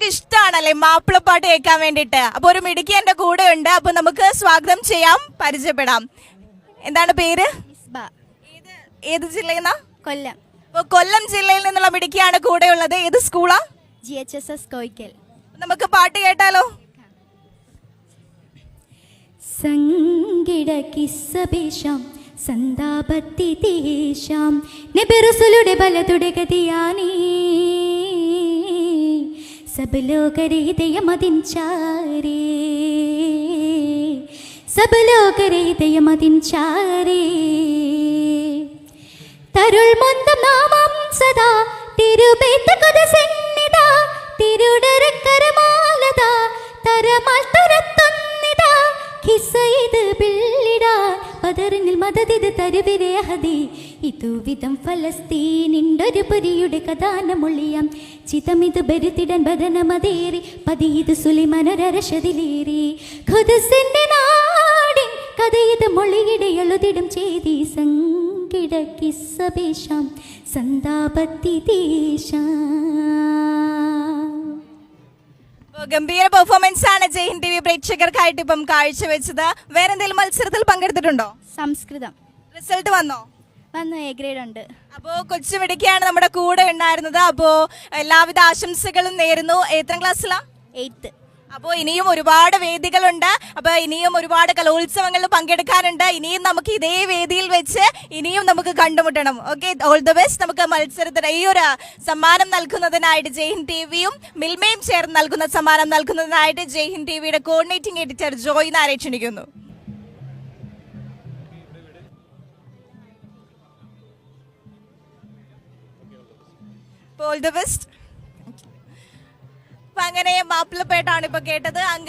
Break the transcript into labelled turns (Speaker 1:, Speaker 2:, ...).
Speaker 1: എല്ലാവർക്കും ഇഷ്ടമാണല്ലേ മാപ്പിളപ്പാട്ട് കേൾക്കാൻ വേണ്ടിയിട്ട്. അപ്പൊ ഒരു മിടുക്കി എന്റെ കൂടെ ഉണ്ട്. അപ്പൊ നമുക്ക് സ്വാഗതം ചെയ്യാം, പരിചയപ്പെടാം. എന്താണ് പേര്? ഏത് ജില്ലയിൽ നിന്നാ?
Speaker 2: കൊല്ലം.
Speaker 1: അപ്പൊ കൊല്ലം ജില്ലയിൽ നിന്നുള്ള മിടുക്കിയാണ് കൂടെ ഉള്ളത്. ഏത് സ്കൂളാ?
Speaker 2: GHSS കോയിക്കൽ.
Speaker 1: നമുക്ക് പാട്ട് കേട്ടാലോ?
Speaker 2: സംഗീത കിസ്സപേശാം സന്താപത്തി തേശാം നബിറസുലുടെ ബലതുടെ ഗതിയാനീ സബ് ലോകരെ ഹൃദയമതിൻചാരേ സബ് ലോകരെ ഹൃദയമതിൻചാരേ തരുൾ മൊന്തം നാമം സദാ തിരുബേത്ത കഥ സന്നിധ തിരുടരക്കരമാലത തരമാൽ തുരത്തുന്നിതാ കിസ്സയിത് ബില്ലിടാ പതറിനിൽ മദതിത് തരുവിരെ അഹദി ഇതുവിധം ഫലസ്തീനിണ്ടൊരു പുരിയുടെ കഥാനമൊളിയാം ചിതമിത് ബരുത്തിടൻ ബദനമതേറി പതിയത് സുലിമനൊരശതിലേറി ഖുദ്സിന്റെ നാടിൻ കഥയത് മൊളിയുടെ എഴുതിടും ചെയ്തി സംഗീത കിസ്സപേശാം സന്താപത്തി ദേശാം.
Speaker 1: ഗംഭീര പെർഫോമൻസ് ആണ് ജയ്ഹിൻ TV പ്രേക്ഷകർക്കായിട്ട് ഇപ്പം കാഴ്ചവെച്ചത്. വേറെ എന്തെങ്കിലും മത്സരത്തിൽ പങ്കെടുത്തിട്ടുണ്ടോ?
Speaker 2: സംസ്കൃതം.
Speaker 1: റിസൾട്ട് വന്നോ?
Speaker 2: വന്നു, A ഗ്രേഡ് ഉണ്ട്.
Speaker 1: അപ്പോ കൊച്ചു മിടുക്കിയാണ് നമ്മുടെ കൂടെ ഉണ്ടായിരുന്നത്. അപ്പോ എല്ലാവിധ ആശംസകളും നേരുന്നു. എത്രാം ക്ലാസ്സിലാ?
Speaker 2: 8th.
Speaker 1: അപ്പോൾ ഇനിയും ഒരുപാട് വേദികളുണ്ട്. അപ്പോൾ ഇനിയും ഒരുപാട് കലോത്സവങ്ങളിൽ പങ്കെടുക്കാനുണ്ട്. ഇനിയും നമുക്ക് ഇതേ വേദിയിൽ വെച്ച് ഇനിയും നമുക്ക് കണ്ടുമുട്ടണം. Okay, all the best. നമുക്ക് മത്സരത്തിന് ഈ ഒരു സമ്മാനം നൽകുന്നതിനായിട്ട് ജയ്ഹിൻ TVയും മിൽമയും ചേർന്ന് നൽകുന്ന സമ്മാനം നൽകുന്നതിനായിട്ട് ജയ്ഹിൻ TVയുടെ കോർഡിനേറ്റിംഗ് എഡിറ്റർ ജോയ് നാരെ ക്ഷണിക്കുന്നു. All the best. അങ്ങനെ മാപ്പിളപ്പേട്ടാണ് ഇപ്പൊ കേട്ടത്.